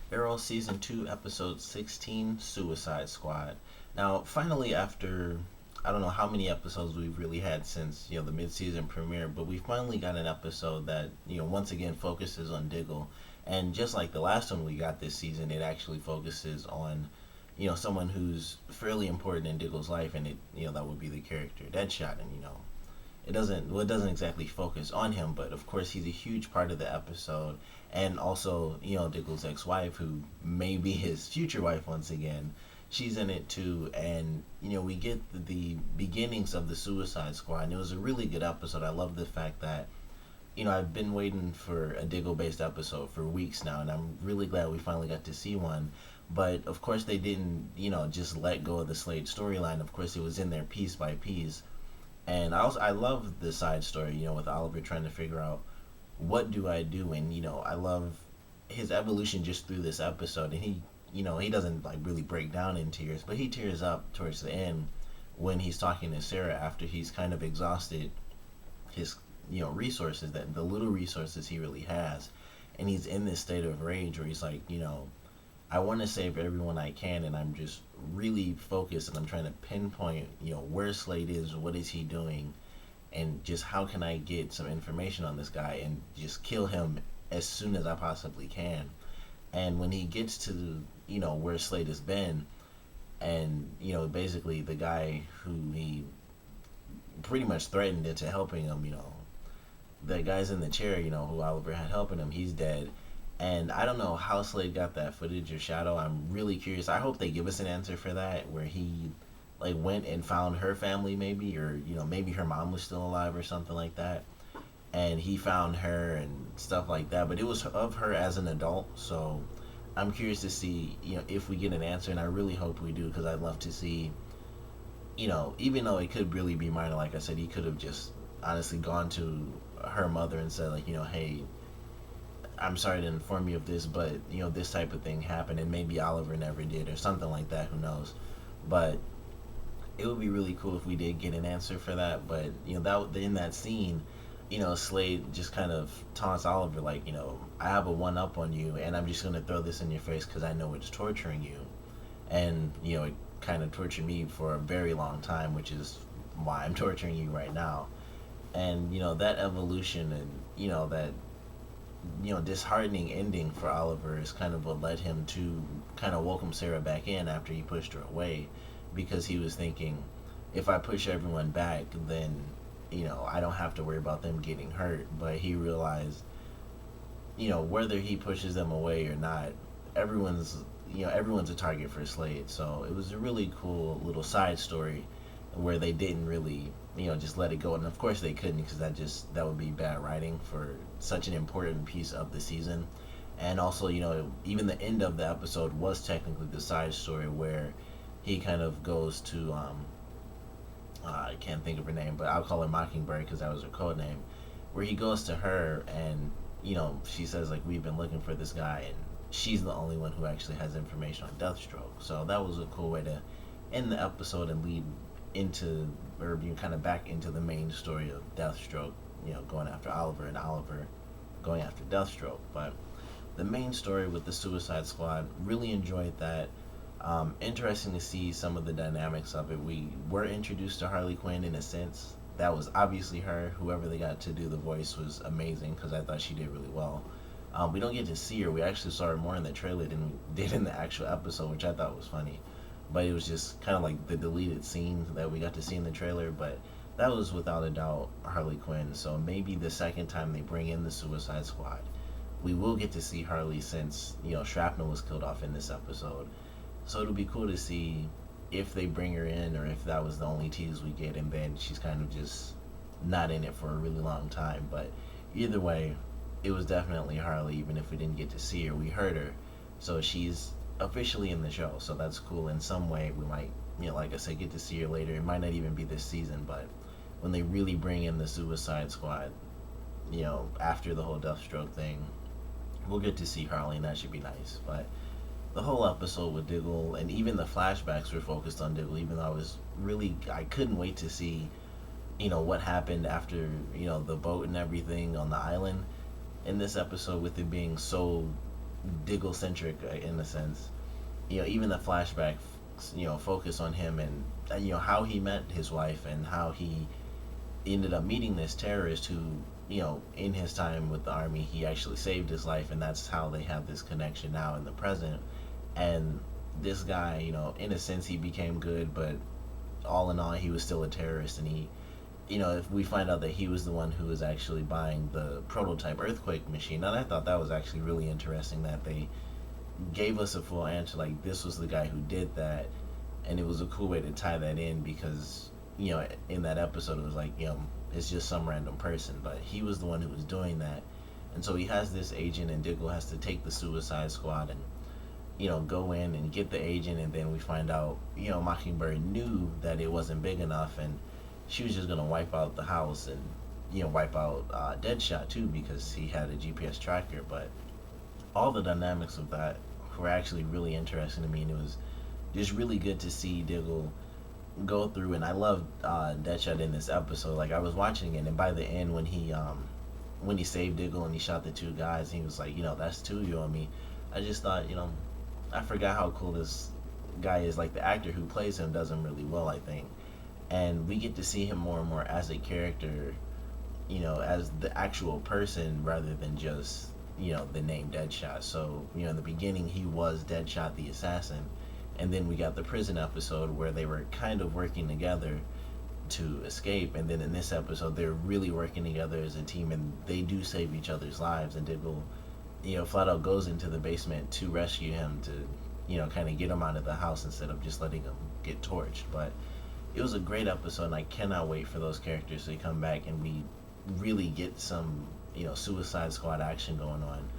Arrow Season 2, Episode 16, Suicide Squad. Now, finally, after I don't know how many episodes we've really had since, the mid-season premiere, but we finally got an episode that, once again focuses on Diggle. And just like the last one we got this season, it actually focuses on, someone who's fairly important in Diggle's life, and that would be the character Deadshot. And, it doesn't exactly focus on him, but of course he's a huge part of the episode, and also Diggle's ex-wife, who may be his future wife once again. She's in it too, and we get the beginnings of the Suicide Squad, and it was a really good episode. I love the fact that I've been waiting for a Diggle-based episode for weeks now, and I'm really glad we finally got to see one. But of course, they didn't, just let go of the Slade storyline. Of course, it was in there piece by piece, and I love the side story, with Oliver trying to figure out what do I do, and I love his evolution just through this episode. And he doesn't like really break down in tears, but he tears up towards the end when he's talking to Sarah after he's kind of exhausted his resources, that the little resources he really has, and he's in this state of rage where he's like, I want to save everyone I can, and I'm just really focused, and I'm trying to pinpoint, where Slade is, what is he doing, and just how can I get some information on this guy and just kill him as soon as I possibly can. And when he gets to, where Slade has been, and, basically the guy who he pretty much threatened into helping him, the guy's in the chair, who Oliver had helping him, he's dead. And I don't know how Slade got that footage of Shadow. I'm really curious. I hope they give us an answer for that, where he like went and found her family, maybe, or maybe her mom was still alive or something like that, and he found her and stuff like that. But it was of her as an adult, so I'm curious to see if we get an answer, and I really hope we do, because I'd love to see, even though it could really be minor, like I said, he could have just honestly gone to her mother and said, like, hey, I'm sorry to inform you of this, but this type of thing happened, and maybe Oliver never did, or something like that. Who knows? But it would be really cool if we did get an answer for that. But that in that scene, Slade just kind of taunts Oliver, like, I have a one up on you, and I'm just gonna throw this in your face because I know it's torturing you, and it kind of tortured me for a very long time, which is why I'm torturing you right now. And that evolution, and that disheartening ending for Oliver is kind of what led him to kind of welcome Sarah back in after he pushed her away, because he was thinking, if I push everyone back, then I don't have to worry about them getting hurt. But he realized, whether he pushes them away or not, everyone's everyone's a target for Slade. So it was a really cool little side story where they didn't really just let it go. And of course they couldn't, because that would be bad writing for such an important piece of the season. And also, even the end of the episode was technically the side story where he kind of goes to I can't think of her name, but I'll call her Mockingbird because that was her code name, where he goes to her, and she says, like, we've been looking for this guy, and she's the only one who actually has information on Deathstroke. So that was a cool way to end the episode and lead into, or being kind of back into the main story of Deathstroke, going after Oliver, and Oliver going after Deathstroke. But the main story with the Suicide Squad, really enjoyed that. Interesting to see some of the dynamics of it. We were introduced to Harley Quinn in a sense. That was obviously her. Whoever they got to do the voice was amazing, because I thought she did really well. We don't get to see her. We actually saw her more in the trailer than we did in the actual episode, which I thought was funny. But it was just kind of like the deleted scene that we got to see in the trailer. But that was without a doubt Harley Quinn. So maybe the second time they bring in the Suicide Squad, we will get to see Harley, since Shrapnel was killed off in this episode. So it'll be cool to see if they bring her in, or if that was the only tease we get, and then she's kind of just not in it for a really long time. But either way, it was definitely Harley. Even if we didn't get to see her, we heard her. So she's officially in the show. So that's cool. In some way, we might, like I said, get to see her later. It might not even be this season, but when they really bring in the Suicide Squad, after the whole Deathstroke thing, we'll get to see Harley, and that should be nice. But the whole episode with Diggle, and even the flashbacks were focused on Diggle, even though I couldn't wait to see, what happened after, the boat and everything on the island in this episode, with it being so, Diggle centric in a sense. Even the flashback, focus on him and how he met his wife and how he ended up meeting this terrorist who, in his time with the army, he actually saved his life, and that's how they have this connection now in the present. And this guy, in a sense, he became good, but all in all, he was still a terrorist, and if we find out that he was the one who was actually buying the prototype earthquake machine, and I thought that was actually really interesting that they gave us a full answer, like this was the guy who did that, and it was a cool way to tie that in because in that episode it was like it's just some random person, but he was the one who was doing that, and so he has this agent, and Diggle has to take the Suicide Squad and go in and get the agent, and then we find out Mockingbird knew that it wasn't big enough, and she was just gonna wipe out the house and wipe out Deadshot too because he had a GPS tracker, but all the dynamics of that were actually really interesting to me, and it was just really good to see Diggle go through. And I loved Deadshot in this episode. Like I was watching it, and by the end, when he saved Diggle and he shot the two guys, he was like, that's two you on me. I just thought, I forgot how cool this guy is. Like the actor who plays him does him really well, I think, and we get to see him more and more as a character, as the actual person rather than just the name Deadshot. So in the beginning he was Deadshot the assassin, and then we got the prison episode where they were kind of working together to escape, and then in this episode they're really working together as a team, and they do save each other's lives, and Diggle flat out goes into the basement to rescue him to kind of get him out of the house instead of just letting him get torched. But it was a great episode, and I cannot wait for those characters to come back and we really get some Suicide Squad action going on.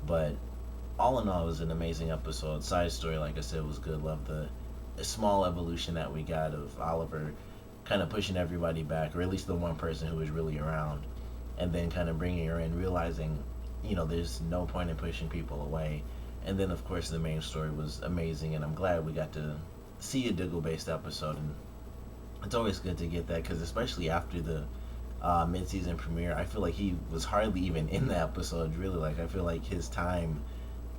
But all in all, it was an amazing episode. Side story, like I said, was good. Love the small evolution that we got of Oliver kind of pushing everybody back, or at least the one person who was really around, and then kind of bringing her in, realizing there's no point in pushing people away. And then of course the main story was amazing, and I'm glad we got to see a Diggle based episode, and it's always good to get that because especially after the mid-season premiere, I feel like he was hardly even in the episode, really. Like I feel like his time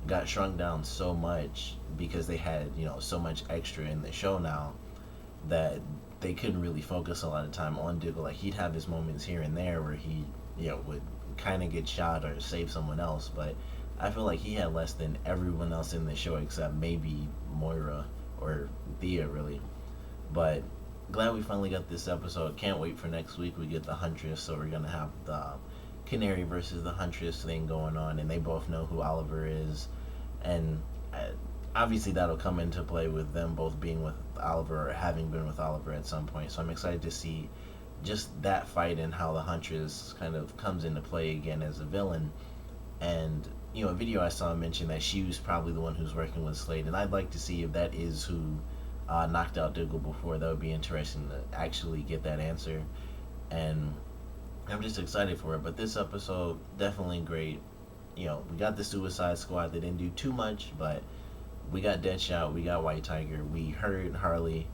got shrunk down so much because they had so much extra in the show now that they couldn't really focus a lot of time on Diggle. Like he'd have his moments here and there where he would kind of get shot or save someone else, but I feel like he had less than everyone else in the show except maybe Moira or Thea, really. But glad we finally got this episode. Can't wait for next week. We get the Huntress, so we're gonna have the Canary versus the Huntress thing going on, and they both know who Oliver is, and obviously that'll come into play with them both being with Oliver or having been with Oliver at some point. So I'm excited to see just that fight and how the Huntress kind of comes into play again as a villain. And a video I saw mention that she was probably the one who's working with Slade, and I'd like to see if that is who knocked out Diggle before. That would be interesting to actually get that answer, and I'm just excited for it. But this episode, definitely great. We got the Suicide Squad. They didn't do too much, but we got Deadshot, we got White Tiger, we heard Harley,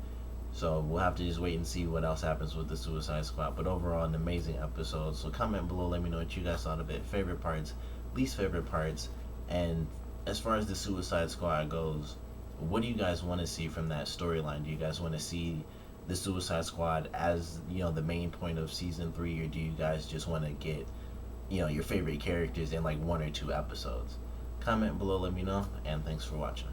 so we'll have to just wait and see what else happens with the Suicide Squad. But overall, an amazing episode. So comment below, let me know what you guys thought of it. Favorite parts, least favorite parts, and as far as the Suicide Squad goes, what do you guys want to see from that storyline? Do you guys want to see the Suicide Squad as the main point of season 3, or do you guys just want to get your favorite characters in like 1 or 2 episodes? Comment below, let me know, and thanks for watching.